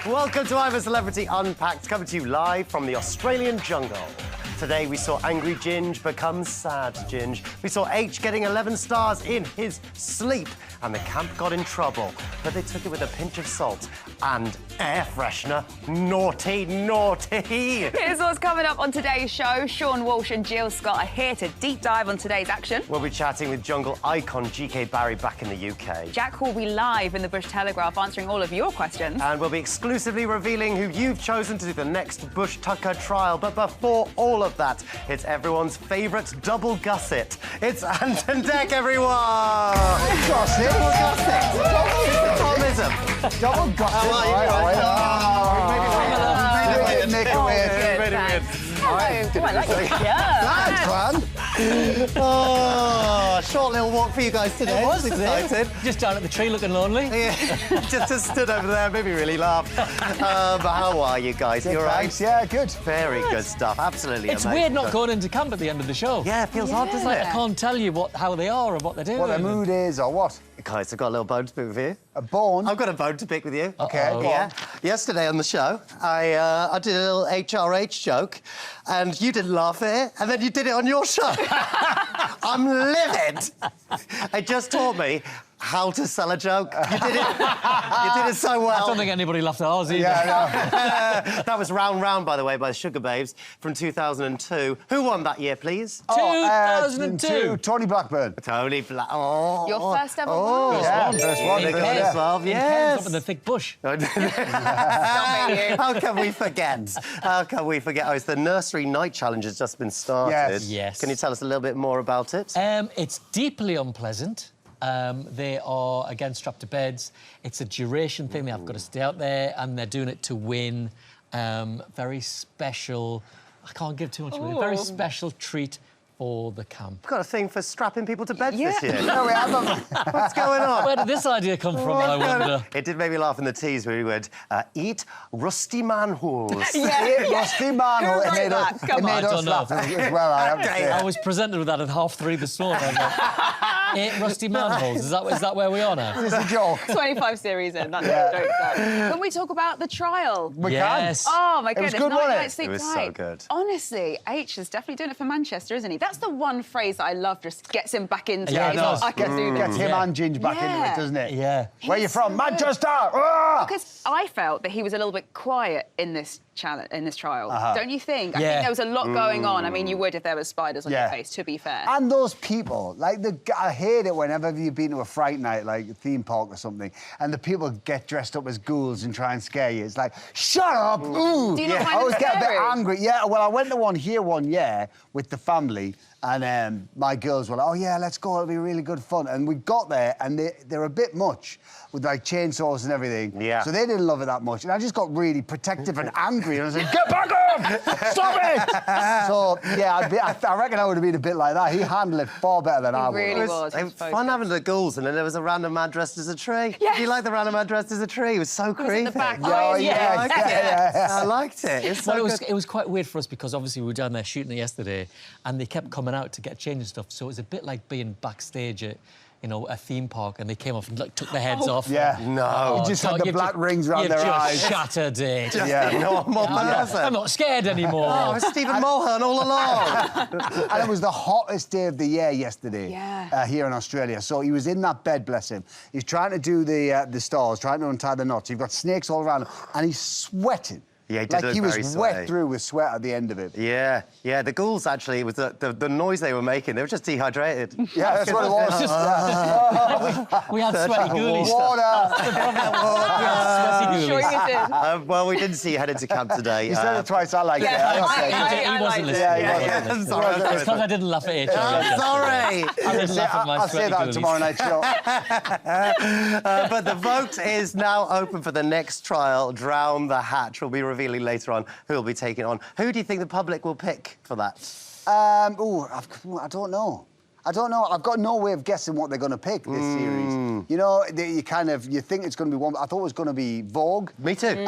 Welcome to I'm a Celebrity Unpacked, coming to you live from the Australian jungle. Today we saw angry Ginge become sad Ginge. We saw H getting 11 stars in his sleep, and the camp got in trouble. But they took it with a pinch of salt and air freshener. Naughty, naughty! Here's what's coming up on today's show. Seann, Walsh and Jill Scott are here to deep dive on today's action. We'll be chatting with jungle icon GK Barry back in the UK. Jack will be live in the Bush Telegraph answering all of your questions. And we'll be exclusively revealing who you've chosen to do the next Bush Tucker trial. But before all of that, it's everyone's favourite double gusset. It's Ant and Deck, everyone! Gusset? Double gusset! Tomism. Double gusset. Make it weird. I like it. Yeah. Thanks, man. Oh, short little walk for you guys today. It was excited. Just down at the tree looking lonely. Yeah, just stood over there, made me really laugh. But how are you guys? You all right? Thanks, yeah, good. Very good stuff. Absolutely It's amazing. weird not going into camp at the end of the show. Yeah, it feels odd, doesn't I it? can't tell you how they are or what they're doing. What the mood is or what? Guys, I've got a little bone to pick with you. A bone? I've got a bone to pick with you. Okay, go on. Yesterday on the show, I did a little HRH joke, and you didn't laugh at it, and then you did it on your show. I'm livid. It just taught me how to sell a joke. You did it so well. I don't think anybody laughed at ours either. Yeah, That was Round Round, by the way, by the Sugar Babes from 2002. Who won that year, please? 2002. Tony Blackburn. Tony Black. Oh. Your first ever Oh. one. Yeah, one. first one. Big big head. one, yeah. 12, Up in yes. the thick bush. How can we forget? How can we forget? Oh, it's the nursery night challenge has just been started. Yes. Can you tell us a little bit more about it? It's deeply unpleasant. They are, again, strapped to beds. It's a duration thing. They've got to stay out there, and they're doing it to win. Very special... I can't give too much away. Very special treat for the camp. We've got a thing for strapping people to beds this year. No, we haven't. What's going on? Where did this idea come from, I wonder? It did make me laugh in the tease where we would eat rusty manholes. Rusty man. Who wrote It that? Come made on. us laugh as well, I have to say. I was presented with that at 3:30 this morning. I thought, 8 rusty manholes. Is that where we are now? It's a joke. 25 series in. That's what the joke's at. Can we talk about the trial? We Yes. Oh, my It was goodness. good, wasn't it? Sleep It was so tight. good. Honestly, H is definitely doing it for Manchester, isn't he? That's the one phrase that I love, just gets him back into Yeah, it. it does. I can do Gets this. him Yeah. and Ginge back into Yeah. it, doesn't it? Yeah. Where you from? so Manchester! Ah! Because I felt that he was a little bit quiet in this challenge, in this trial. Don't you think? I Yeah. think there was a lot going on. I mean, you would if there was spiders on your Yeah. face, to be fair. And those people, like, I hate it whenever you've been to a fright night, like a theme park or something, and the people get dressed up as ghouls and try and scare you. It's like, shut up! Ooh! Do you not find I always them get a bit scary? angry. Yeah, well, I went to one year with the family, and my girls were like, oh, yeah, let's go, it'll be really good fun. And we got there, and they're a bit much, with, like, chainsaws and everything. Yeah. So they didn't love it that much. And I just got really protective and angry, and I was like, get back up! Stop it! So, yeah, I reckon I would have been a bit like that. He handled it far better than I would. really It was. it was fun having the ghouls, and then there was a random man dressed as a tree. Yes. Do you like the random man dressed as a tree? It was so was creepy. at the back. Oh, yeah, I liked yeah. I liked it. It was so Well, good. it was quite weird for us because obviously we were down there shooting it yesterday, and they kept coming out to get change and stuff. So it was a bit like being backstage at, a theme park, and they came off and took their heads off. Yeah. No. You just had the black rings around You've their just eyes. shattered it. Yeah. Normal person. I'm not scared anymore. Oh, it was Stephen Mulhern all along. And it was the hottest day of the year yesterday Yeah. here in Australia. So he was in that bed, bless him. He's trying to do the stars, trying to untie the knots. You've got snakes all around him, and he's sweating. Yeah, he did like look he was very wet sweaty. through with sweat at the end of it. Yeah, the ghouls actually, it was the noise they were making. They were just dehydrated. Yeah, that's what it was. We had sweaty ghoulies. Water. Sweaty Sure ghoulies. you did. Well, we didn't see you headed to camp today. You said it twice. I like it. Yeah, I don't say it. I He wasn't liked it. listening. Yeah, He yeah, wasn't yeah. listening. Sorry. It's because I didn't laugh at it. I'm sorry. I didn't laugh at my I'll say sweaty that ghoulies. tomorrow night show. But the vote is now open for the next trial, Drown the Hatch. We'll be revealing later on who will be taking it on. Who do you think the public will pick for that? I don't know. I've got no way of guessing what they're going to pick this series. You know, you think it's going to be one. I thought it was going to be Vogue. Me too.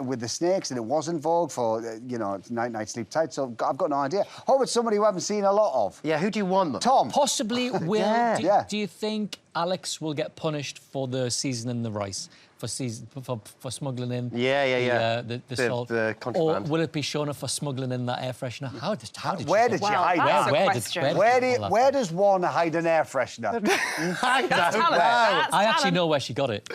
With the snakes, and it wasn't Vogue for Night Sleep Tight. So I've got no idea. Hope it's somebody we haven't seen a lot of. Yeah, who do you want? Tom. Possibly will. Yeah. Do you think Alex will get punished for the season in the rice? for smuggling in. The salt. The contraband. Or will it be Seann for smuggling in that air freshener? How did Where you did you Well, hide that's that? a question. Where does one hide an air freshener? I That's don't talent. know. That's I actually talent. know where she got it.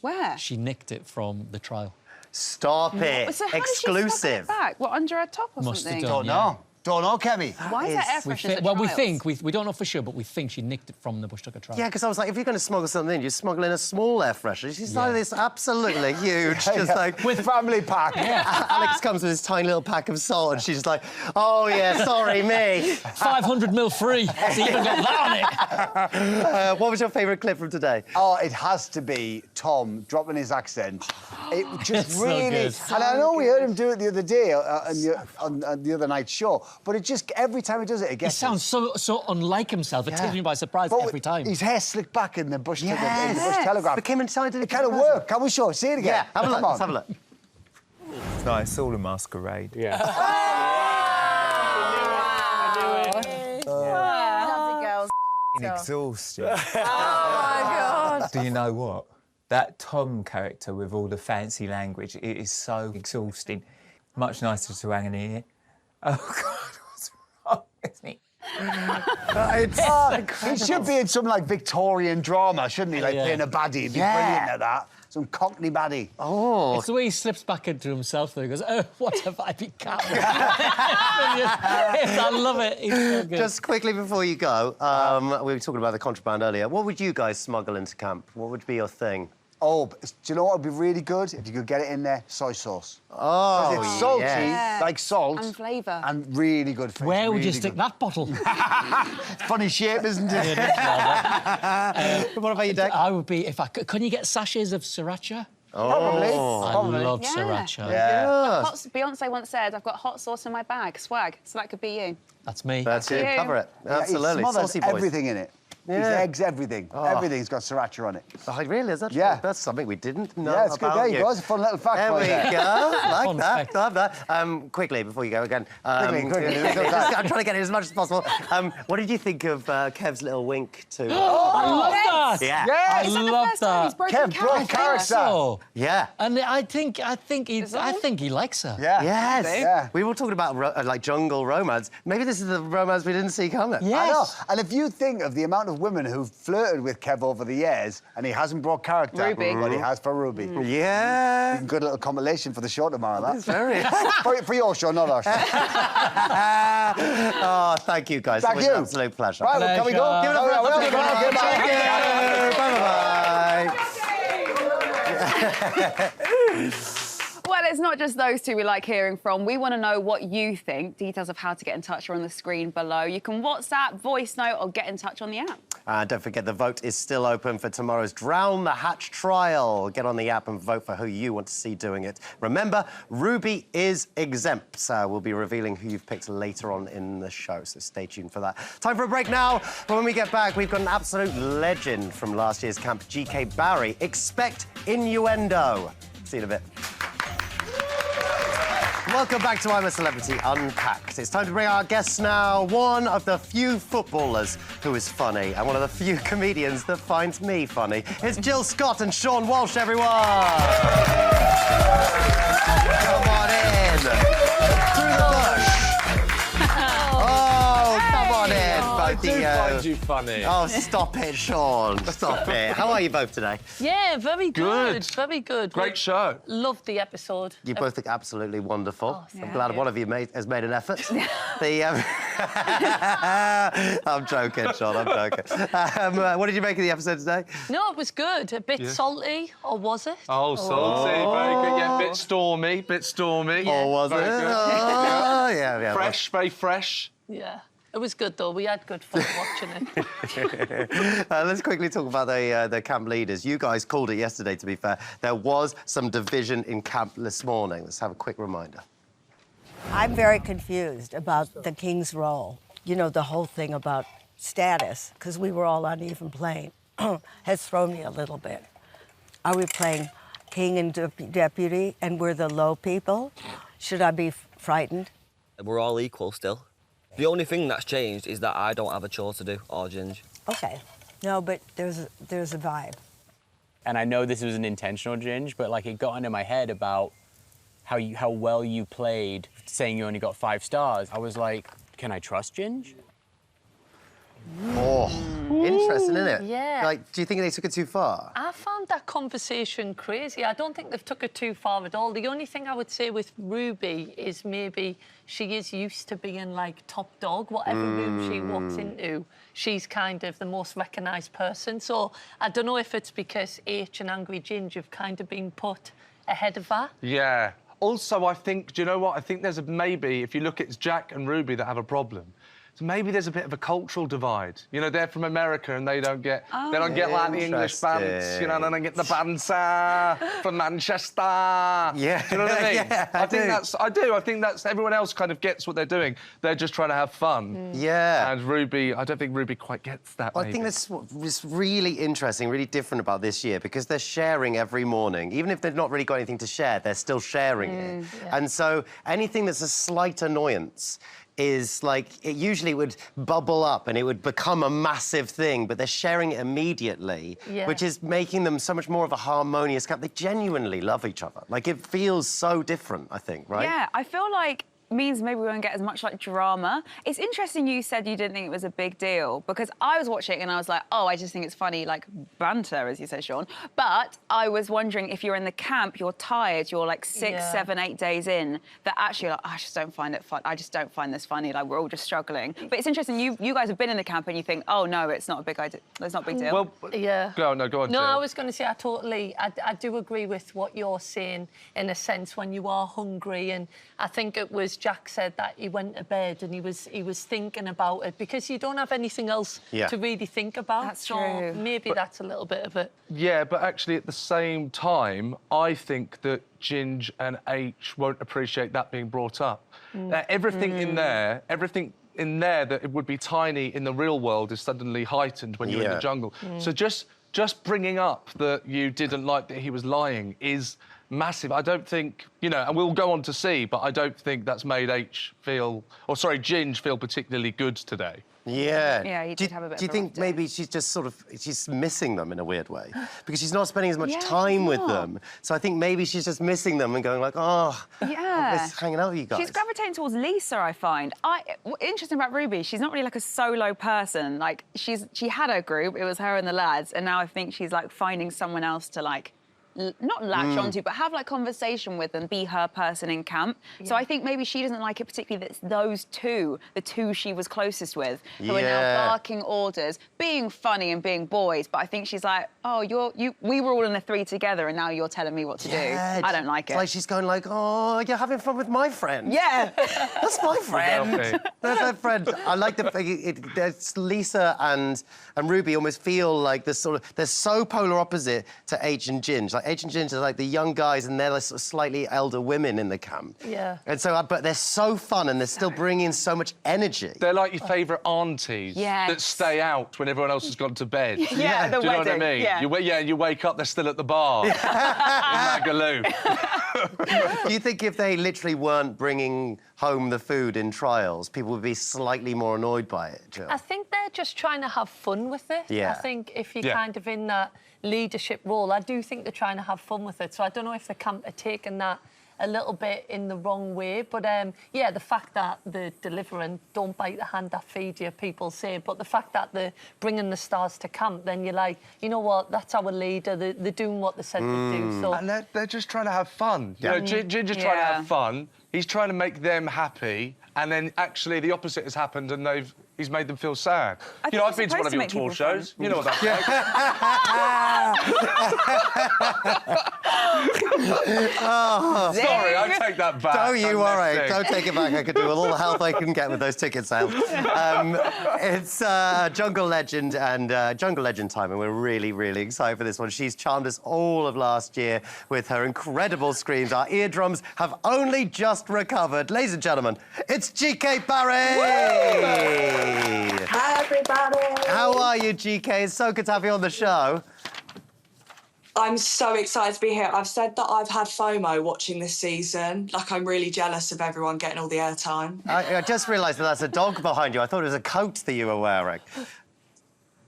Where? She nicked it from the trial. Stop it. So how Exclusive. Did she smuggle it back? What, under her top or Must have something? done. Don't know. Don't know, Kemi. Why is that air We freshener at well, we trials? think we don't know for sure, but we think she nicked it from the Bush trial. Yeah, because I was like, if you're going to smuggle something in, you smuggle in a small air freshener. She's like this absolutely huge, just like... With family pack. Alex comes with his tiny little pack of salt, and she's just like, oh, yeah, sorry, me. 500 mil free. So you even got that on it. What was your favourite clip from today? Oh, it has to be Tom dropping his accent. It just It's so really... good. And I know we heard him do it the other day on the other night's show, but it just, every time he does it, it He gets... sounds so unlike himself. It takes me by surprise But every time. His hair slicked back in the Bush, Yes. in the Bush Telegraph. Became excited. It kind of worked. Can we show? See it again. Yeah, have a look. Come on. Let's have a look. No, it's all a masquerade. Yeah. Lovely girls. Exhausted. Oh, my God. Do you know what? That Tom character with all the fancy language, it is so exhausting. Much nicer to hang an ear. Oh, God, what's wrong with me? He should be in some, like, Victorian drama, shouldn't he? Like, Yeah. playing a baddie. He'd be brilliant at that. Some Cockney baddie. Oh. It's the way he slips back into himself, though. He goes, oh, what have I become? I love it. He's so good. Just quickly before you go, we were talking about the contraband earlier. What would you guys smuggle into camp? What would be your thing? Oh, do you know what would be really good? If you could get it in there, soy sauce. Oh, It's salty, yes. like salt. And flavour. And really good for Where would you really stick good. that bottle? Funny shape, isn't it? What about you, Dick? I would be, if I could, can you get sachets of sriracha? Probably. I Probably. love Yeah. sriracha. Yeah. Beyonce once said, I've got hot sauce in my bag, swag. So that could be you. That's me. That's it. you. Cover it. Yeah, Absolutely. He smothers Saucy boys. everything in it. His Yeah. eggs, everything. Everything's got sriracha on it. Oh, really? Is that Yeah. true? That's something we didn't know Yeah, it's good. about There you go. It's a fun little fact There for we you. go. Like Fun that. fact. Love that. Quickly, before you go again. Quickly. I'm trying to get in as much as possible. What did you think of Kev's little wink to... I love that. Yeah. I Is that the love first time he's that. broken Kev broke character? character. So, Yeah. and I think he likes her. Yeah. Yes. Yeah. We were talking about like jungle romance. Maybe this is the romance we didn't see coming. Yes. I know. And if you think of the amount of women who've flirted with Kev over the years and he hasn't brought character, Ruby. but he has for Ruby. Yeah. Good little compilation for the show tomorrow, that. Very. for your show, not our show. Oh, thank you, guys. Thank it was you. an absolute pleasure. Right, well, can we go? Pleasure. Give it up for Bye-bye. Well, it's not just those two we like hearing from. We want to know what you think. Details of how to get in touch are on the screen below. You can WhatsApp, voice note, or get in touch on the app. And don't forget, the vote is still open for tomorrow's Drown the Hatch trial. Get on the app and vote for who you want to see doing it. Remember, Ruby is exempt. So we'll be revealing who you've picked later on in the show, so stay tuned for that. Time for a break now. But when we get back, we've got an absolute legend from last year's camp, GK Barry. Expect innuendo. See you in a bit. Welcome back to I'm a Celebrity Unpacked. It's time to bring our guests now. One of the few footballers who is funny and one of the few comedians that finds me funny. It's Jill Scott and Seann Walsh, everyone. Come on in. Through the bush. Oh, come on in, both I of do you. find you funny. Oh, stop it, Seann. Stop it. How are you both today? Yeah, very Good. good. Very good. Great show. Loved the episode. You both look absolutely wonderful. thank I'm glad you. one of you has made an effort. I'm joking, Seann, I'm joking. What did you make of the episode today? No, it was good. A bit salty, or was it? Oh, salty. Very good. Yeah, bit stormy. Bit stormy. Or was it? Very good. Oh, yeah. Fresh, very fresh. Yeah. It was good, though. We had good fun watching it. Let's quickly talk about the camp leaders. You guys called it yesterday, to be fair. There was some division in camp this morning. Let's have a quick reminder. I'm very confused about the king's role. You know, the whole thing about status, because we were all on even plane, has thrown me a little bit. Are we playing king and deputy, and we're the low people? Should I be frightened? We're all equal still. The only thing that's changed is that I don't have a chore to do, or Ginge. Okay. No, but there's a vibe. And I know this was an intentional Ginge, but like it got into my head about how well you played, saying you only got 5 stars. I was like, can I trust Ginge? Oh, interesting, isn't it? Yeah. Like, do you think they took it too far? I found that conversation crazy. I don't think they've took it too far at all. The only thing I would say with Ruby is maybe she is used to being, like, top dog. Whatever room she walks into, she's kind of the most recognised person. So I don't know if it's because H and Angry Ginge have kind of been put ahead of her. Yeah. Also, I think, do you know what? I think there's maybe, if you look, it's Jack and Ruby that have a problem. So maybe there's a bit of a cultural divide. You know, they're from America and they don't get like the English bands. You know, they don't get the banter from Manchester. Yeah. Do you know what I mean? Yeah, I think that's everyone else kind of gets what they're doing. They're just trying to have fun. Yeah. And Ruby, I don't think Ruby quite gets that. I think that's what was really interesting, really different about this year, because they're sharing every morning. Even if they've not really got anything to share, they're still sharing it. Yeah. And so anything that's a slight annoyance is like, it usually would bubble up and it would become a massive thing, but they're sharing it immediately, which is making them so much more of a harmonious camp. They genuinely love each other. Like, it feels so different, I think, right? Yeah, I feel like means maybe we won't get as much like drama. It's interesting you said you didn't think it was a big deal, because I was watching and I was like, oh, I just think it's funny, like banter, as you say, Sean. But I was wondering if you're in the camp, you're tired, you're like 6, 7, 8 days in, that actually like, I just don't find it fun. I just don't find this funny. Like, we're all just struggling. But it's interesting, you guys have been in the camp and you think, oh no, it's not a big idea. It's not a big deal. Well, yeah. Go on, No, Jill. I was going to say I do agree with what you're saying in a sense when you are hungry, and I think it was Jack said that he went to bed and he was thinking about it because you don't have anything else to really think about. That's so true. Maybe that's a little bit of it. Yeah, but actually at the same time, I think that Ginge and H won't appreciate that being brought up. Everything in there that it would be tiny in the real world is suddenly heightened when you're in the jungle. So just bringing up that you didn't like that he was lying is massive. I don't think, you know, and we'll go on to see, but I don't think that's made Ginge feel particularly good today. Yeah. Yeah, he did have a bit Do you of a think rough day. maybe she's just she's missing them in a weird way? Because she's not spending as much time with them. So I think maybe she's just missing them and going like, oh, I miss hanging out with you guys. She's gravitating towards Lisa, I find. Interesting about Ruby, she's not really like a solo person. Like, she had her group, it was her and the lads, and now I think she's like finding someone else to like, not latch onto, but have like conversation with and be her person in camp. So I think maybe she doesn't like it particularly that it's those two, the two she was closest with, who are now barking orders, being funny and being boys. But I think she's like, oh, we were all in a 3 together and now you're telling me what to do. I don't like it. It's like she's going like, oh, you're having fun with my friend. Yeah. That's my friend. That's her friend. I like there's Lisa and Ruby almost feel like they're so polar opposite to H and Ginge. Like H and Ginge are like the young guys and they're the sort of slightly elder women in the camp. Yeah. And so, but they're so fun and they're still bringing so much energy. They're like your favourite aunties that stay out when everyone else has gone to bed. The Do you know what I mean? You wake up, they're still at the bar in Magaloo. Do you think if they literally weren't bringing home the food in trials, people would be slightly more annoyed by it, Jill? I think they're just trying to have fun with it. Yeah. I think if you're kind of in that leadership role, I do think they're trying to have fun with it. So I don't know if the camp are taking that a little bit in the wrong way. But, yeah, the fact that they're delivering, don't bite the hand that feeds you, people say, but the fact that they're bringing the stars to camp, then you're like, you know what, that's our leader, they're doing what they said they'd do. So. And they're just trying to have fun. You know, Ginger's trying to have fun, he's trying to make them happy, and then actually the opposite has happened and he's made them feel sad. You know, I've been to one of your tour shows. You know what that's like. Sorry, I take that back. Don't you worry. Don't take it back. I could do with all the help I can get with those ticket sales. It's Jungle Legend and Jungle Legend time, and we're really, really excited for this one. She's charmed us all of last year with her incredible screams. Our eardrums have only just recovered. Ladies and gentlemen, it's GK Barry! Hi, everybody. How are you, GK? It's so good to have you on the show. I'm so excited to be here. I've said that I've had FOMO watching this season. Like, I'm really jealous of everyone getting all the airtime. I just realised that that's a dog behind you. I thought it was a coat that you were wearing.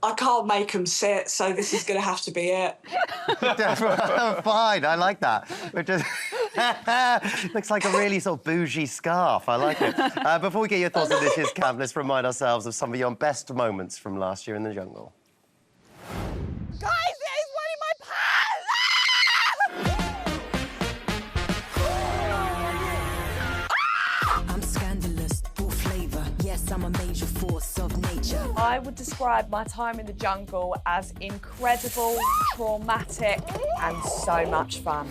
I can't make them sit, so this is going to have to be it. Fine, I like that. It just looks like a really sort of bougie scarf. I like it. Before we get your thoughts on this year's camp, let's remind ourselves of some of your best moments from last year in the jungle. Guys, there's one in my pants! I'm scandalous, full flavour. Yes, I'm a major force of nature. I would describe my time in the jungle as incredible, traumatic, and so much fun.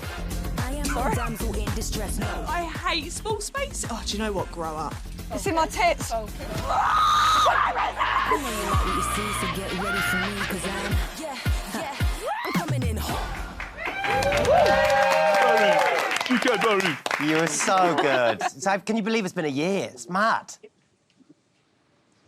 I am a damsel in distress, no. I hate small spaces. Oh, do you know what? Grow up. It's in my tits. I know you like what you see, so get ready for me, 'cause I'm coming in hot. You were so good. So, can you believe it's been a year? It's mad.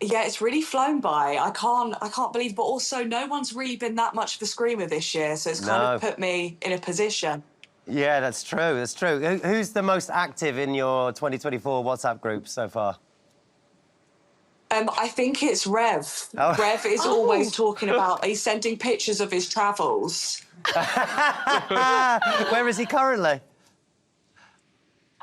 Yeah, it's really flown by. I can't believe, but also no one's really been that much of a screamer this year, so it's kind of put me in a position. Yeah, that's true. That's true. Who's the most active in your 2024 WhatsApp group so far? I think it's Rev. Oh. Rev is always talking about. He's sending pictures of his travels. Where is he currently?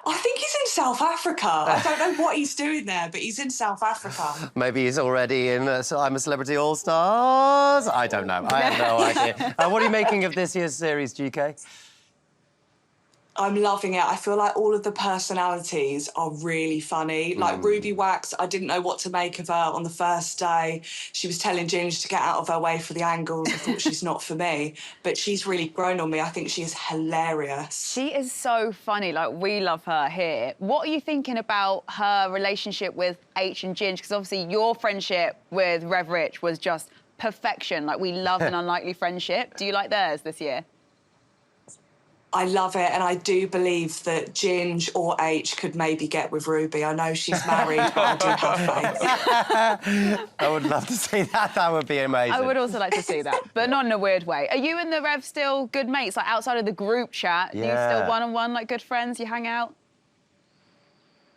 I think he's in South Africa. I don't know what he's doing there, but he's in South Africa. Maybe he's already in I'm a Celebrity All Stars. I don't know. I have no idea. What are you making of this year's series, GK? I'm loving it. I feel like all of the personalities are really funny. Like Ruby Wax, I didn't know what to make of her on the first day. She was telling Ginge to get out of her way for the angles. I thought she's not for me, but she's really grown on me. I think she is hilarious. She is so funny. Like, we love her here. What are you thinking about her relationship with H and Ginge? Because obviously your friendship with Rev Rich was just perfection. Like, we love an unlikely friendship. Do you like theirs this year? I love it, and I do believe that Ginge or H could maybe get with Ruby. I know she's married, but I do have faith. I would love to see that. That would be amazing. I would also like to see that, but not in a weird way. Are you and the Rev still good mates? Like, outside of the group chat, do you still one-on-one, like, good friends? You hang out?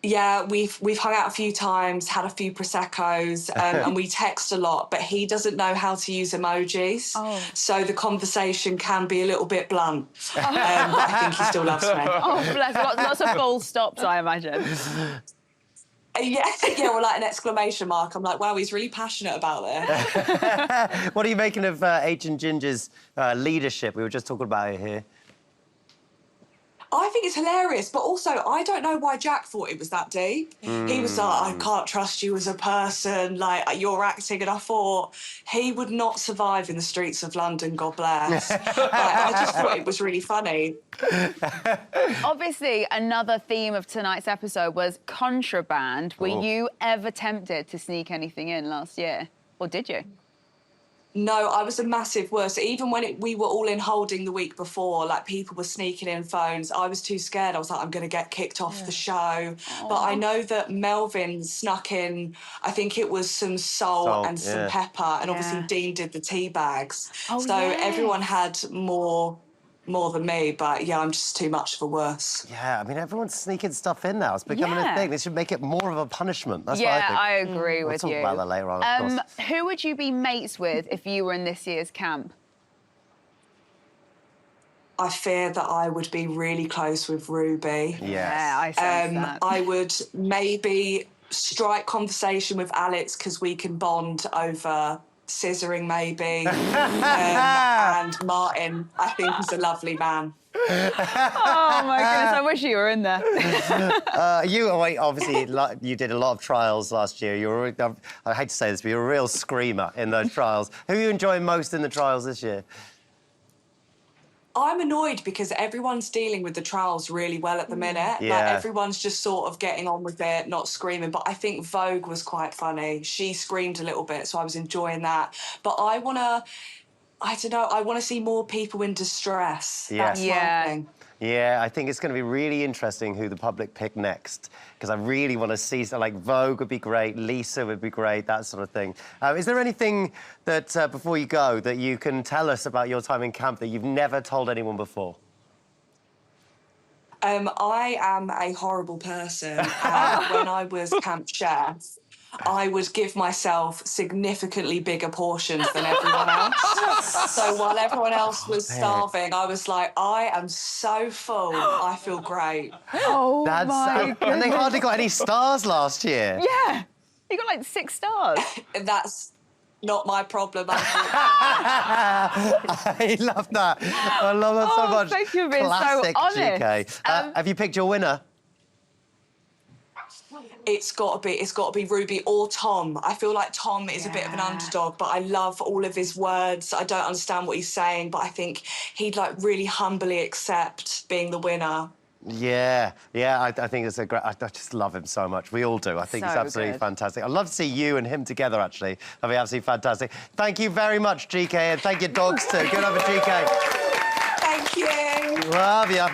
Yeah, we've hung out a few times, had a few Prosecco's, and we text a lot, but he doesn't know how to use emojis. Oh. So the conversation can be a little bit blunt. But I think he still loves me. Oh, bless. Lots of full stops, I imagine. Yeah, or like an exclamation mark. I'm like, wow, he's really passionate about this. What are you making of H and Ginger's leadership? We were just talking about it here. I think it's hilarious, but also I don't know why Jack thought it was that deep. He was like, I can't trust you as a person, like, you're acting, and I thought he would not survive in the streets of London, God bless. I just thought it was really funny. Obviously, another theme of tonight's episode was contraband. Were you ever tempted to sneak anything in last year? Or did you? No, I was a massive worse. Even when we were all in holding the week before, like, people were sneaking in phones, I was too scared. I was like, I'm going to get kicked off the show. Aww. But I know that Melvin snuck in, I think it was some salt and some pepper, and obviously Dean did the tea bags. So everyone had more than me, but yeah, I'm just too much for worse. Yeah, I mean, everyone's sneaking stuff in now. It's becoming a thing. They should make it more of a punishment. That's what I think. I agree with you. We'll talk about that later on, of course. Who would you be mates with if you were in this year's camp? I fear that I would be really close with Ruby. Yeah, I sense that. I would maybe strike conversation with Alex, because we can bond over scissoring, maybe. And Martin, I think, is a lovely man. Oh, my goodness, I wish you were in there. Obviously, you did a lot of trials last year. I hate to say this, but you're a real screamer in those trials. Who are you enjoying most in the trials this year? I'm annoyed because everyone's dealing with the trials really well at the minute. Yeah. Like, everyone's just sort of getting on with it, not screaming. But I think Vogue was quite funny. She screamed a little bit, so I was enjoying that. But I want to see more people in distress. Yes. That's my thing. Yeah, I think it's going to be really interesting who the public pick next, because I really want to see, like, Vogue would be great, Lisa would be great, that sort of thing. Is there anything that, before you go, that you can tell us about your time in camp that you've never told anyone before? I am a horrible person. When I was camp chef, I would give myself significantly bigger portions than everyone else. So while everyone else was starving, I was like, I am so full. I feel great. Oh, my And they hardly got any stars last year. Yeah. You got like 6 stars. That's not my problem. I love that. I love that so much. Thank you for being so Classic honest. GK. Have you picked your winner? It's got to be Ruby or Tom. I feel like Tom is a bit of an underdog, but I love all of his words. I don't understand what he's saying, but I think he'd like really humbly accept being the winner. Yeah, I think it's a great... I just love him so much. We all do. I think So he's absolutely good. fantastic. I'd love to see you and him together, actually. That'd be absolutely fantastic. Thank you very much, GK, and thank your dogs, too. Good over, GK. Thank you. Love you.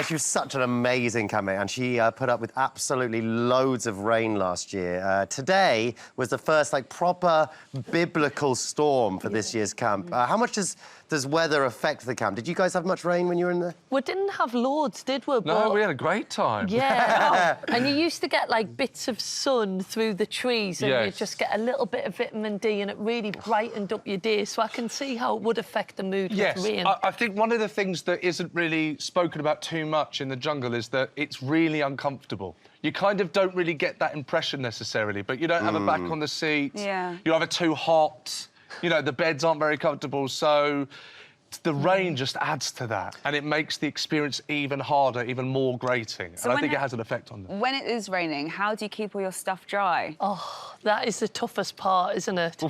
She was such an amazing campmate, and she put up with absolutely loads of rain last year. Today was the first, like, proper biblical storm for this year's camp. How much does weather affect the camp? Did you guys have much rain when you were in there? We didn't have loads, did we? No, we had a great time. Yeah. And you used to get, like, bits of sun through the trees and you Yes. just get a little bit of vitamin D and it really brightened up your day. So I can see how it would affect the mood Yes, with rain. I think one of the things that isn't really spoken about too much in the jungle is that it's really uncomfortable. You kind of don't really get that impression necessarily, but you don't have a back on the seat. Yeah. You're either too hot. You know, the beds aren't very comfortable, so the rain just adds to that, and it makes the experience even harder, even more grating. So and I when think it- it has an effect on them. When it is raining, how do you keep all your stuff dry? Oh, that is the toughest part, isn't it?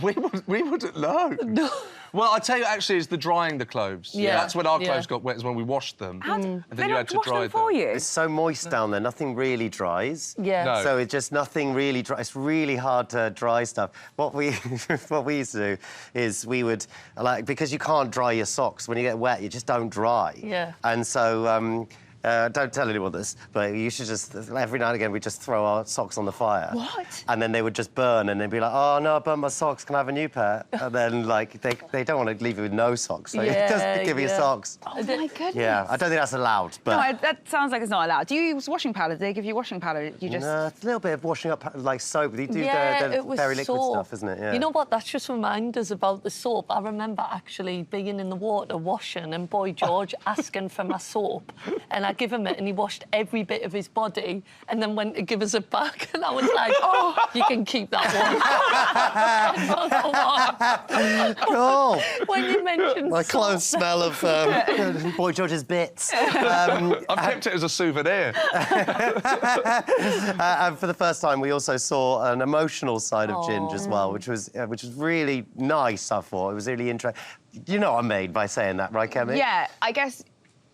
We wouldn't know. No. Well, I tell you, actually, is the drying the clothes. Yeah, That's when our yeah. clothes got wet, is when we washed them. How do And they then you don't had to wash dry them for you? It's so moist down there, nothing really dries. Yeah. No. So it's just nothing really dry. It's really hard to dry stuff. What we used to do is we would, like, because you can't dry your socks, when you get wet, you just don't dry. Yeah. And so, don't tell anyone this, but you should just, every now and again, we just throw our socks on the fire. What? And then they would just burn, and they'd be like, oh, no, I burnt my socks, can I have a new pair? And then, like, they don't want to leave you with no socks, so you just give you socks. Oh, my goodness. Yeah, I don't think that's allowed, but... No, that sounds like it's not allowed. Do you use washing powder? Do they give you washing powder? You just... No, it's a little bit of washing up, like soap. You do Yeah, the it was very liquid soap. stuff, isn't it? Yeah. You know what? That's just reminded us about the soap. I remember actually being in the water washing and Boy George asking for my soap, and I give him it, and he washed every bit of his body, and then went to give us it back, and I was like, "Oh, you can keep that one." Cool. When you mentioned My soap, close smell of Boy George's bits. I've kept it as a souvenir. And for the first time, we also saw an emotional side of Ginge as well, which was really nice, I thought. It was really interesting. You know what I mean by saying that, right, Kemi? Yeah, I guess,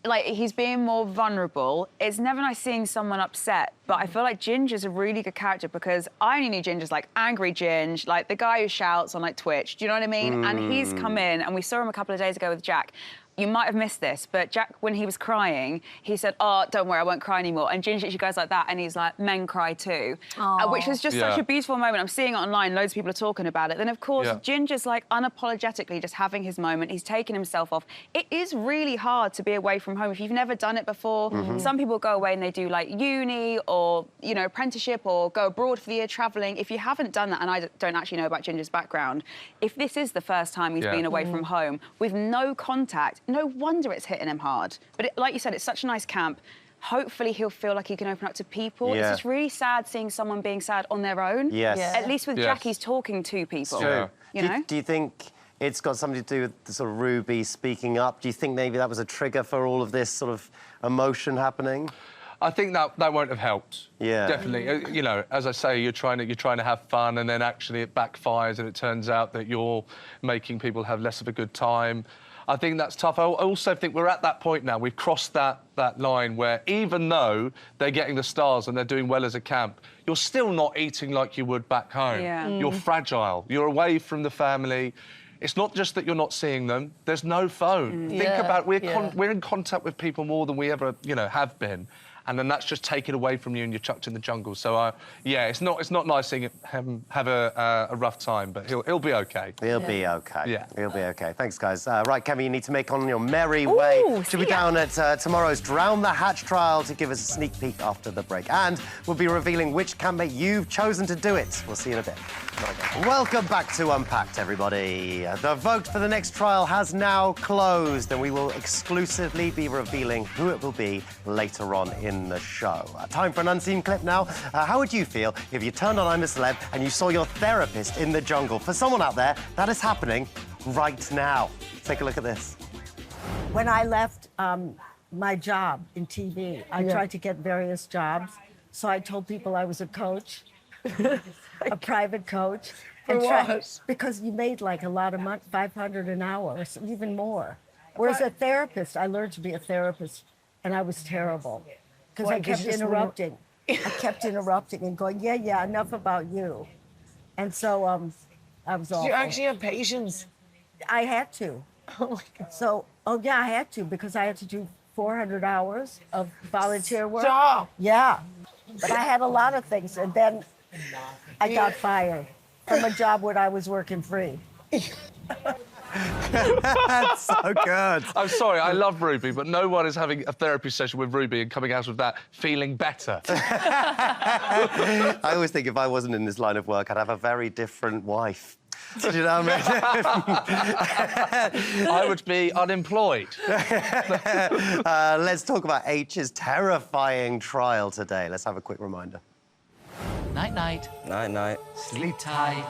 like, he's being more vulnerable. It's never nice seeing someone upset, but I feel like Ginge is a really good character because I only knew Ginge as, like, angry Ginge, like the guy who shouts on, like, Twitch. Do you know what I mean? And he's come in, and we saw him a couple of days ago with Jack. You might have missed this, but Jack, when he was crying, he said, oh, don't worry, I won't cry anymore. And Ginge actually goes like that, and he's like, men cry too. Which was just such a beautiful moment. I'm seeing it online, loads of people are talking about it. Then, of course, Ginge is, like, unapologetically just having his moment. He's taking himself off. It is really hard to be away from home if you've never done it before. Some people go away and they do, like, uni or, you know, apprenticeship or go abroad for the year travelling. If you haven't done that, and I don't actually know about Ginger's background, if this is the first time he's been away from home with no contact, no wonder it's hitting him hard. But like you said, it's such a nice camp. Hopefully he'll feel like he can open up to people. Yeah. It's just really sad seeing someone being sad on their own. Yes. Yeah. At least with Jack, he's talking to people. Yeah. You know? Do you think it's got something to do with the sort of Ruby speaking up? Do you think maybe that was a trigger for all of this sort of emotion happening? I think that won't have helped. Yeah. Definitely. You know, as I say, you're trying to have fun, and then actually it backfires, and it turns out that you're making people have less of a good time. I think that's tough. I also think we're at that point now. We've crossed that line where even though they're getting the stars and they're doing well as a camp, you're still not eating like you would back home. Yeah. You're fragile. You're away from the family. It's not just that you're not seeing them. There's no phone. Think about we're in contact with people more than we ever, you know, have been. and then that's just taken away from you and you're chucked in the jungle. So, yeah, it's not nice seeing him have a rough time, but he'll be okay. He'll be okay. Yeah. He'll be okay. Thanks, guys. Right, Kemi, you need to make on your merry way. She'll be down at tomorrow's Drown the Hatch trial to give us a sneak peek after the break. And we'll be revealing which campmate you've chosen to do it. We'll see you in a bit. Welcome back to Unpacked, everybody. The vote for the next trial has now closed, and we will exclusively be revealing who it will be later on in the show. Time for an unseen clip now. How would you feel if you turned on I'm a Celeb and you saw your therapist in the jungle? For someone out there, that is happening right now. Take a look at this. When I left my job in TV, I tried to get various jobs. So I told people I was a coach, a private coach. For what? Because you made like a lot of money, 500 an hour, or even more. Whereas a therapist, I learned to be a therapist, and I was terrible. Because I kept interrupting. I kept interrupting and going, yeah, enough about you. And so I was awful. You actually have patience. I had to. Oh my God. So, I had to, because I had to do 400 hours of volunteer work. Stop. Yeah. But I had a lot of things, and then I got fired from a job where I was working free. That's so good. I'm sorry, I love Ruby, but no one is having a therapy session with Ruby and coming out of that feeling better. I always think if I wasn't in this line of work, I'd have a very different wife. Do you know what I mean? I would be unemployed. Let's talk about H's terrifying trial today. Let's have a quick reminder. Night-night. Night-night. Sleep tight.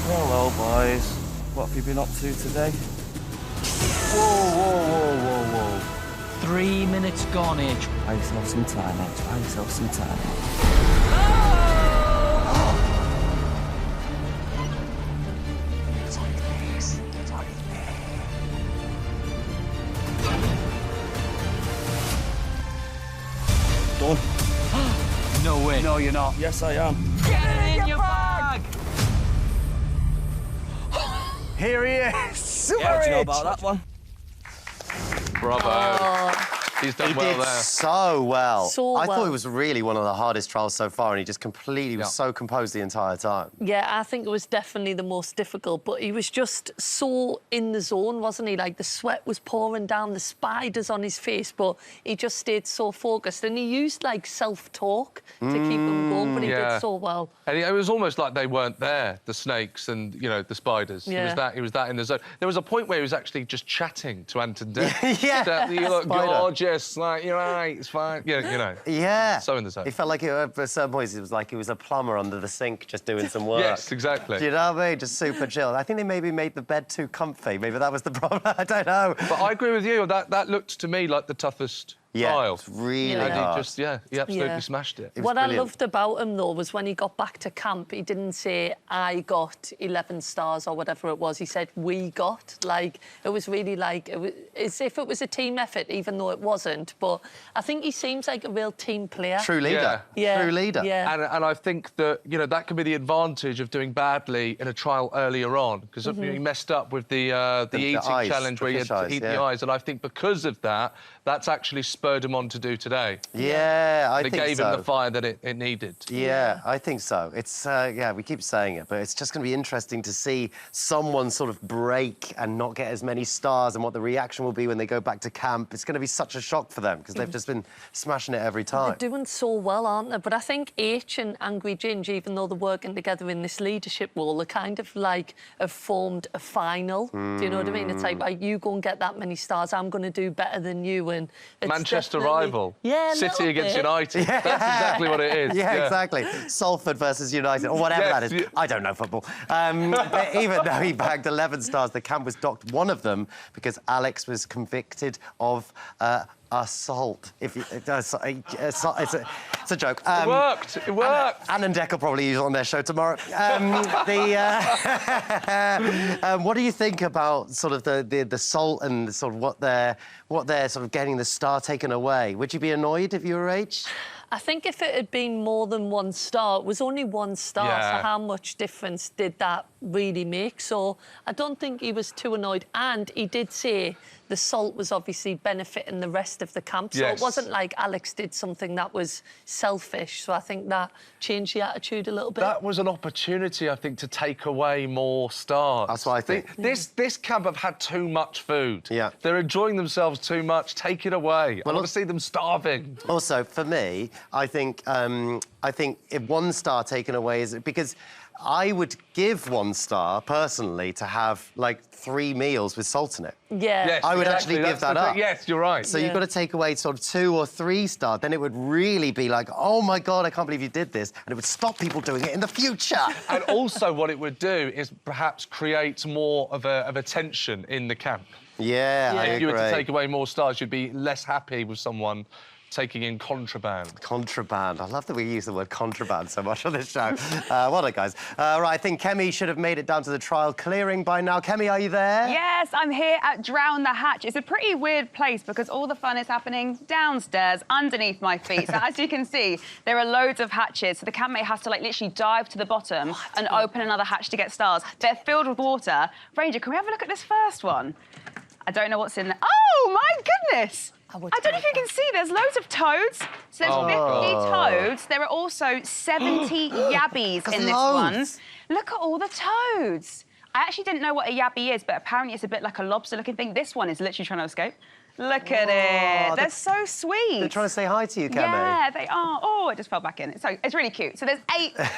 Hello, boys. What have you been up to today? Whoa. 3 minutes gone, H. Buy yourself some time, H. Buy yourself some time. Done. No way. No, you're not. Yes, I am. Get it in your bag! Here he is. Yeah, do you know about that one? Bravo. He's done He well did there. so well. So I thought well. it was really one of the hardest trials so far, and he just completely was so composed the entire time. Yeah, I think it was definitely the most difficult, but he was just so in the zone, wasn't he? Like, the sweat was pouring down, the spiders on his face, but he just stayed so focused. And he used, like, self-talk to keep him going, but he did so well. And it was almost like they weren't there, the snakes and, you know, the spiders. Yeah. He was that in the zone. There was a point where he was actually just chatting to Ant and Dec. Yeah. You look Spider. gorgeous, like, you're right, it's fine. Yeah, you know. Yeah. So in the zone. He felt like, at certain points, it was like he was a plumber under the sink just doing some work. Yes, exactly. Do you know what I mean? Just super chill. I think they maybe made the bed too comfy. Maybe that was the problem. I don't know. But I agree with you. That looked to me like the toughest trial. It's really And hard. he just, he absolutely smashed it. What I loved about him, though, was when he got back to camp, he didn't say, I got 11 stars or whatever it was. He said, we got. Like, it was really like, it was as if it was a team effort, even though it wasn't. But I think he seems like a real team player. True leader. Yeah. True leader. Yeah. And I think that, you know, that could be the advantage of doing badly in a trial earlier on, because he messed up with the eating eyes, challenge where he had to eat the eyes. And I think because of that, that's actually spurred him on to do today. Yeah, I think so. It gave him the fire that it needed. Yeah, I think so. It's, yeah, we keep saying it, but it's just going to be interesting to see someone sort of break and not get as many stars and what the reaction will be when they go back to camp. It's going to be such a shock for them because they've just been smashing it every time. They're doing so well, aren't they? But I think H and Angry Ginge, even though they're working together in this leadership role, they kind of like have formed a final. Do you know what I mean? It's like, you go and get that many stars, I'm going to do better than you. And it's Manchester definitely- rival. Yeah, a City little against bit. United. That's exactly what it is. Yeah, exactly. Salford versus United, or whatever Yes, that is. I don't know football. But even though he bagged 11 stars, the camp was docked one of them because Alex was convicted of assault. If you, it's a joke. It worked. It worked. Anne and Dec will probably use it on their show tomorrow. What do you think about sort of the salt and sort of what they're sort of getting the star taken away? Would you be annoyed if you were H? I think if it had been more than 1 star, it was only 1 star, Yeah. so how much difference did that really make? So I don't think he was too annoyed. And he did say the salt was obviously benefiting the rest of the camp. So Yes. it wasn't like Alex did something that was selfish. So I think that changed the attitude a little bit. That was an opportunity, I think, to take away more stars. That's what I think. This camp have had too much food. Yeah. They're enjoying themselves too much. Take it away. I want to see them starving. Also, for me, I think if 1 star taken away is because I would give 1 star personally to have like 3 meals with salt in it. Yeah. Yes, I would exactly, actually give that's that the up. thing. Yes, you're right. So you've got to take away sort of 2 or 3 star. Then it would really be like, oh my God, I can't believe you did this, and it would stop people doing it in the future. And also, what it would do is perhaps create more of a tension in the camp. Yeah, I If you were to agree. take away more stars, you'd be less happy with someone taking in contraband. Contraband. I love that we use the word contraband so much on this show. Well done, guys. Right, I think Kemi should have made it down to the trial clearing by now. Kemi, are you there? Yes, I'm here at Drown the Hatch. It's a pretty weird place because all the fun is happening downstairs, underneath my feet. So as you can see, there are loads of hatches. So the campmate has to, like, literally dive to the bottom and open another hatch to get stars. They're filled with water. Ranger, can we have a look at this first one? I don't know what's in there. Oh, my goodness! I don't know if you can see, there's loads of toads. So there's 50 toads. There are also 70 yabbies in this one. Look at all the toads. I actually didn't know what a yabby is, but apparently it's a bit like a lobster-looking thing. This one is literally trying to escape. Look at it. They're so sweet. They're trying to say hi to you, Kemi. Yeah, they are. Oh, it just fell back in. It's really cute. So there's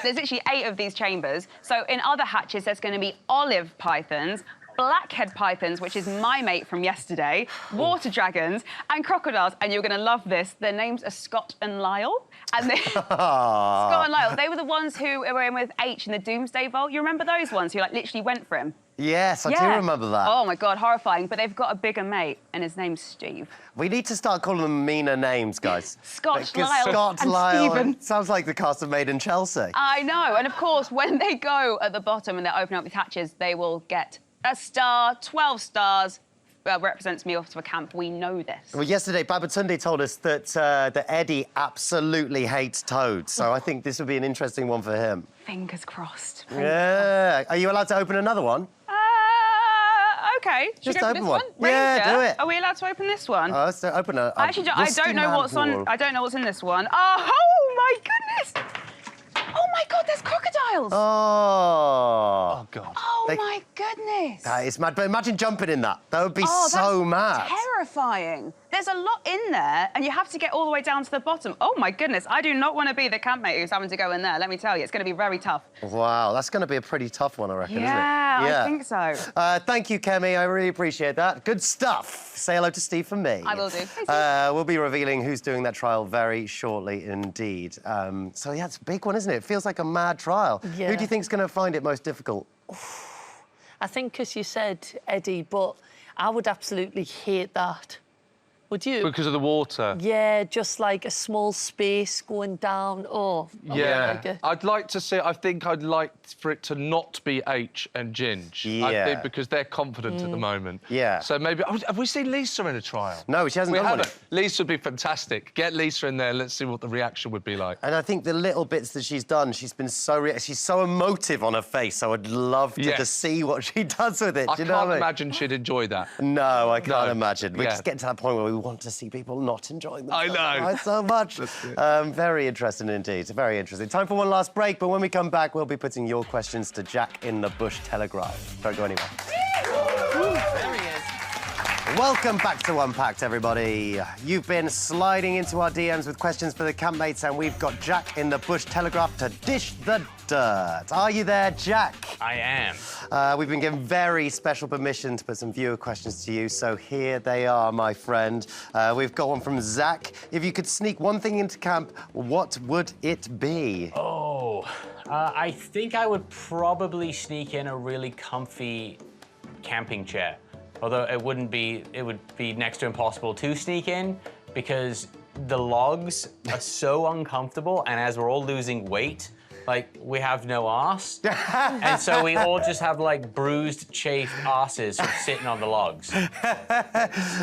literally 8 of these chambers. So in other hatches, there's going to be olive pythons, blackhead pythons, which is my mate from yesterday, water dragons, and crocodiles. And you're going to love this. Their names are Scott and Lyle. And Scott and Lyle, they were the ones who were in with H in the Doomsday Vault. You remember those ones who, like, literally went for him? Yes, I do remember that. Oh, my God, horrifying. But they've got a bigger mate, and his name's Steve. We need to start calling them meaner names, guys. Scott, Because Lyle, Scott, and Lyle, Stephen. sounds like the cast of Made in Chelsea. I know. And, of course, when they go at the bottom and they open up these hatches, they will get a star, 12 stars. Represents me off to a camp. We know this. Well, yesterday, Babatunde told us that that Eddie absolutely hates toads, so I think this would be an interesting one for him. Fingers crossed. Yeah. Are you allowed to open another one? Okay. Should Just we go for open this one. Ranger, Yeah, do it. Are we allowed to open this one? Let's open a Actually, I rusty don't know what's on. manhole. I don't know what's in this one. Oh my goodness! Oh my God, there's crocodiles! Oh. God. Oh my goodness! That is mad. But imagine jumping in that. That would be so that's mad. Terrifying. There's a lot in there, and you have to get all the way down to the bottom. Oh my goodness! I do not want to be the campmate who's having to go in there. Let me tell you, it's going to be very tough. Wow, that's going to be a pretty tough one, I reckon, Yeah, isn't it? I think so. Thank you, Kemi. I really appreciate that. Good stuff. Say hello to Steve from me. I will do. We'll be revealing who's doing that trial very shortly indeed. So, yeah, it's a big one, isn't it? It feels like a mad trial. Yeah. Who do you think's going to find it most difficult? I think, because you said Eddie, but I would absolutely hate that. Would you? Because of the water. Yeah, just like a small space going down. Oh, I wouldn't like it. I'd like to see. I think I'd like for it to not be H and Ginge. I think because they're confident at the moment. Yeah. So maybe have we seen Lisa in a trial? No, she hasn't We done one. haven't. Lisa would be fantastic. Get Lisa in there. Let's see what the reaction would be like. And I think the little bits that she's done, she's been she's so emotive on her face. I would love to just see what she does with it. I Do you know what can't I mean? imagine she'd enjoy that. No, I can't No. imagine. We're Yeah. just getting to that point where we want to see people not enjoying themselves I know. quite so much. Very interesting indeed. Very interesting. Time for one last break, but when we come back, we'll be putting your questions to Jack in the Bush Telegraph. Don't go anywhere. There he is. Welcome back to Unpacked, everybody. You've been sliding into our DMs with questions for the campmates, and we've got Jack in the Bush Telegraph to dish the dirt. Are you there, Jack? I am. We've been given very special permission to put some viewer questions to you, so here they are, my friend. We've got one from Zach. If you could sneak one thing into camp, what would it be? Oh, I think I would probably sneak in a really comfy camping chair. Although it would be next to impossible to sneak in because the logs are so uncomfortable, and as we're all losing weight, like, we have no arse. And so we all just have, like, bruised, chafed arses from sitting on the logs.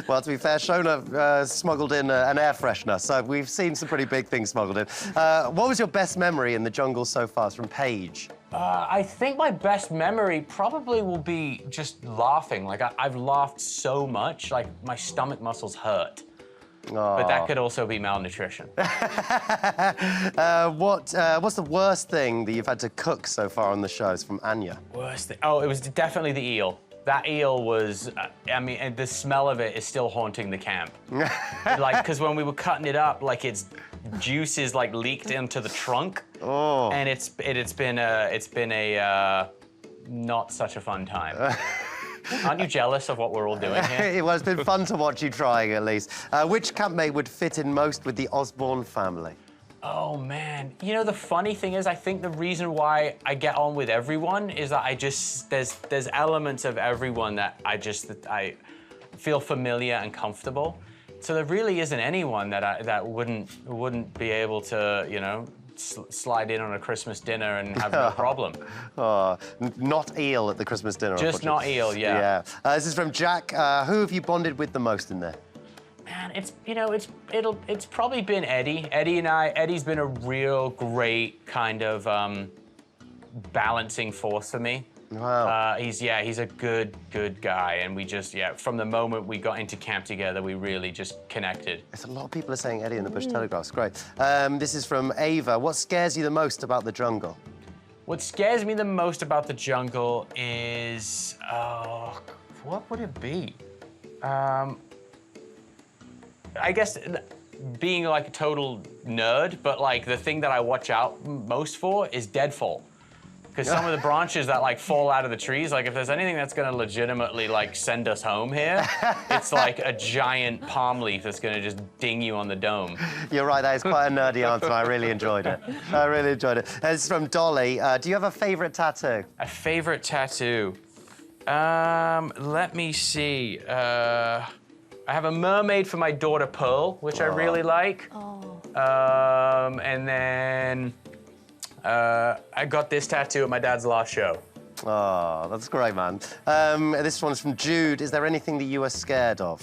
Well, to be fair, Shona smuggled in an air freshener, so we've seen some pretty big things smuggled in. What was your best memory in the jungle so far? It's from Paige. I think my best memory probably will be just laughing. Like, I've laughed so much, like, my stomach muscles hurt. But that could also be malnutrition. What's the worst thing that you've had to cook so far on the show? It's from Anya. Worst thing? Oh, it was definitely the eel. That eel was, I mean, and the smell of it is still haunting the camp. Like, because when we were cutting it up, like, its juices, like, leaked into the trunk. Oh. And it's been a not such a fun time. Aren't you jealous of what we're all doing here? Well, it's been fun to watch you trying, at least. Which campmate would fit in most with the Osbourne family? Oh, man. You know, the funny thing is, I think the reason why I get on with everyone is that there's elements of everyone that I feel familiar and comfortable. So there really isn't anyone that wouldn't be able to, you know, slide in on a Christmas dinner and have no problem. Oh, not eel at the Christmas dinner. Just not eel, yeah. This is from Jack. Who have you bonded with the most in there? Man, it's probably been Eddie. Eddie's been a real great kind of balancing force for me. Wow. He's a good guy, and we just, from the moment we got into camp together, we really just connected. There's a lot of people are saying Eddie in the Bush Telegraph. It's great. This is from Ava. What scares you the most about the jungle? What scares me the most about the jungle is, what would it be? I guess being like a total nerd, but like the thing that I watch out most for is deadfall. Because some of the branches that like fall out of the trees, like if there's anything that's gonna legitimately like send us home here, it's like a giant palm leaf that's gonna just ding you on the dome. You're right, that is quite a nerdy answer. I really enjoyed it. I really enjoyed it. It's from Dolly. Do you have a favorite tattoo? A favorite tattoo? Let me see. I have a mermaid for my daughter Pearl, which I really like. And then I got this tattoo at my dad's last show. Oh, that's great, man. This one's from Jude. Is there anything that you are scared of?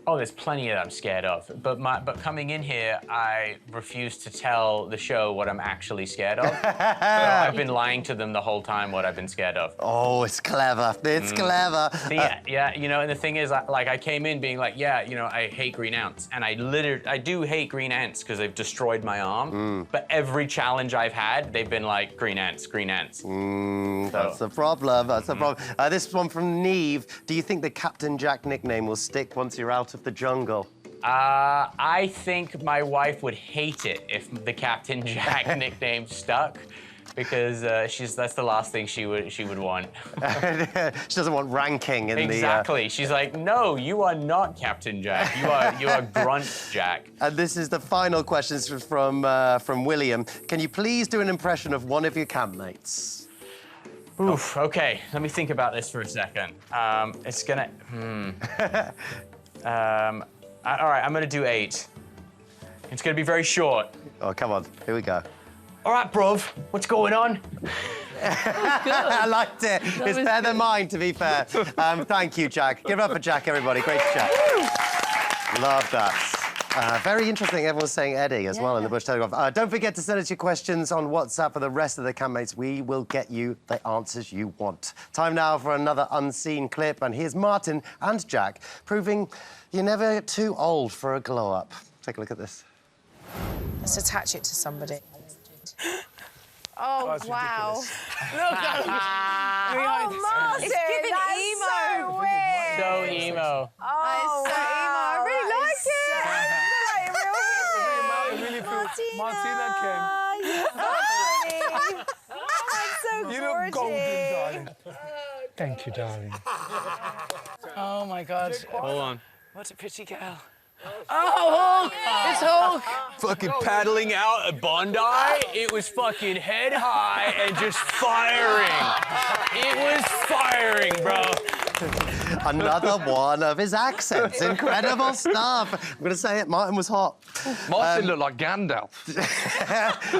Oh, there's plenty that I'm scared of. But coming in here, I refuse to tell the show what I'm actually scared of. So I've been lying to them the whole time what I've been scared of. Oh, it's clever. It's clever. Yeah, you know, and the thing is, like, I came in being like, yeah, you know, I hate green ants. And I do hate green ants because they've destroyed my arm. But every challenge I've had, they've been like, green ants, green ants. That's the problem. That's the problem. This one from Neve. Do you think the Captain Jack nickname will stick once you're out of the jungle? I think my wife would hate it if the Captain Jack nickname stuck, because that's the last thing she would want. She doesn't want ranking in Exactly. She's like, no, you are not Captain Jack. You are Grunt Jack. And this is the final question from William. Can you please do an impression of one of your campmates? Oof. Okay. Let me think about this for a second. It's gonna. All right, I'm gonna do 8. It's gonna be very short. Oh, come on, here we go. All right, bruv, what's going on? I liked it. It's better than mine, to be fair. Thank you, Jack. Give it up for Jack, everybody. Great chat. Love that. Very interesting. Everyone's saying Eddie as well in the Bush Telegraph. Don't forget to send us your questions on WhatsApp for the rest of the campmates. We will get you the answers you want. Time now for another unseen clip. And here's Martin and Jack proving you're never too old for a glow-up. Take a look at this. Let's attach it to somebody. Oh, wow. Look at Oh, Martin, it's giving emo. So weird. So emo. Oh, so emo. I really like it. Martina Kim. You look golden, darling. Thank you, darling. Oh, my God. Hold on. What a pretty girl. Oh, Hulk! It's Hulk! Fucking paddling out at Bondi. It was fucking head high and just firing. It was firing, bro. Another one of his accents. Incredible stuff. I'm going to say it, Martin was hot. Martin looked like Gandalf.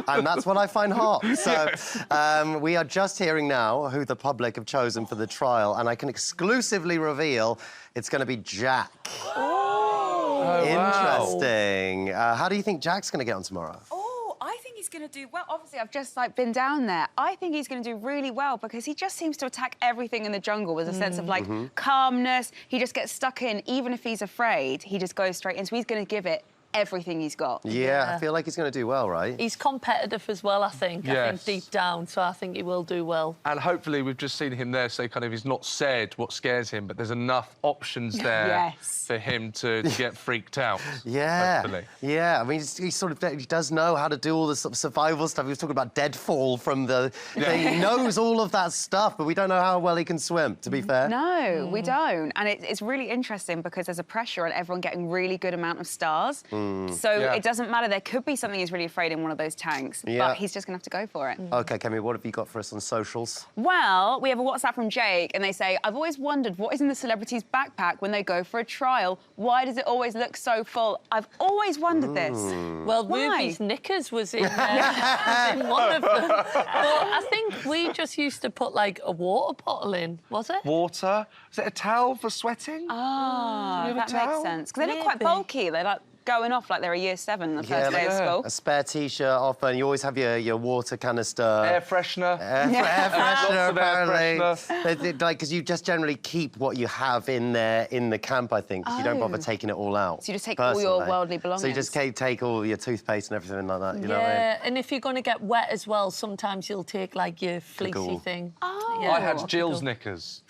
And that's what I find hot. So we are just hearing now who the public have chosen for the trial, and I can exclusively reveal it's going to be Jack. Oh, interesting. How do you think Jack's going to get on tomorrow? Oh, I think he's he's going to do well. Obviously, I've just like been down there. I think he's going to do really well because he just seems to attack everything in the jungle with a sense of like calmness. He just gets stuck in, even if he's afraid, he just goes straight in. So he's going to give it everything he's got. Yeah, I feel like he's going to do well, right? He's competitive as well, I think. I think deep down, so I think he will do well. And hopefully we've just seen him there say kind of he's not said what scares him, but there's enough options there for him to get freaked out. Hopefully. Yeah. I mean, he sort of he does know how to do all the sort of survival stuff. He was talking about deadfall from the thing. He knows all of that stuff, but we don't know how well he can swim, to be fair. No, we don't. And it's really interesting because there's a pressure on everyone getting really good amount of stars. So it doesn't matter. There could be something he's really afraid in one of those tanks, but he's just going to have to go for it. OK, Kemi, what have you got for us on socials? Well, we have a WhatsApp from Jake, and they say, I've always wondered what is in the celebrity's backpack when they go for a trial. Why does it always look so full? I've always wondered this. Well, Ruby's knickers was in, was in one of them. But I think we just used to put, like, a water bottle in, was it? Water? Is it a towel for sweating? Ah, that makes sense. Because they look quite bulky. They're like going off like they're a year 7 the first day of school. A spare T-shirt often. You always have your water canister. Air freshener. Air freshener, apparently. Lots of air freshener. Like, because you just generally keep what you have in there in the camp, I think. You don't bother taking it all out. So you just take all your worldly belongings. So you just take all your toothpaste and everything like that, you know what I mean? Yeah, and if you're going to get wet as well, sometimes you'll take, like, your fleecy thing. Oh. Yeah. I had Jill's knickers.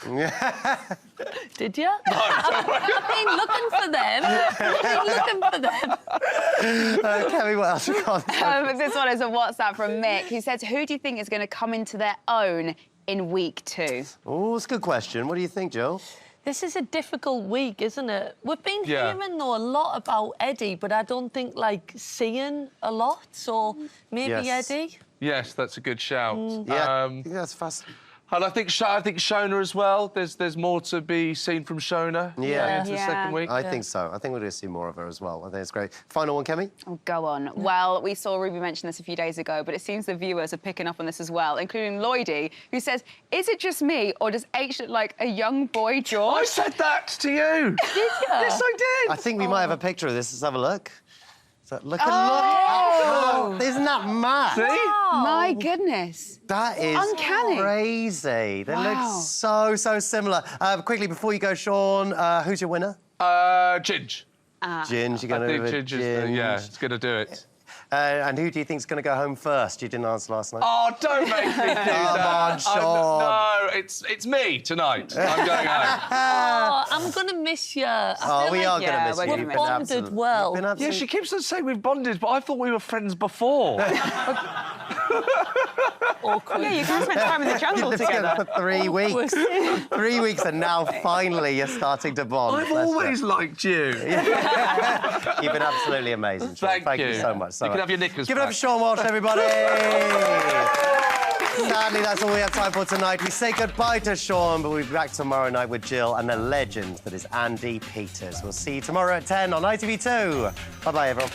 Did you? No, I've been looking for them. Kemi, what else you got? This one is a WhatsApp from Mick, who says, who do you think is going to come into their own in week 2? Oh, it's a good question. What do you think, Jill? This is a difficult week, isn't it? We've been hearing, though, a lot about Eddie, but I don't think, like, seeing a lot, so maybe Eddie? Yes, that's a good shout. Yeah, I think that's fast. And I think Shona as well. There's more to be seen from Shona into the second week. I think so. I think we're going to see more of her as well. I think it's great. Final one, Kemi? Oh, go on. Well, we saw Ruby mention this a few days ago, but it seems the viewers are picking up on this as well, including Lloydie, who says, is it just me, or does H look like a young boy George? I said that to you! Did you? Yes, I did! I think we might have a picture of this. Let's have a look. So look. Isn't that mad? See? My goodness. That is uncanny. Crazy. They look so similar. Quickly, before you go, Sean, who's your winner? Ginge. Ginge, you're going to do it. Yeah, it's going to do it. And who do you think's going to go home first? You didn't answer last night. Oh, don't make me do that. Come on, Sean. No, it's me tonight. I'm going home. Oh, I'm going to miss you. We are going to miss you. We've bonded well. Yeah, she keeps on saying we've bonded, but I thought we were friends before. Awkward. Yeah, you guys spent time in the jungle together. For 3 weeks. 3 weeks, and now finally you're starting to bond. I've always liked you. You've been absolutely amazing, Sean. Thank you so much. You can have your knickers Give it up for Sean Walsh, everybody. Sadly, that's all we have time for tonight. We say goodbye to Sean, but we'll be back tomorrow night with Jill and the legend that is Andy Peters. We'll see you tomorrow at 10 on ITV2. Bye-bye, everyone.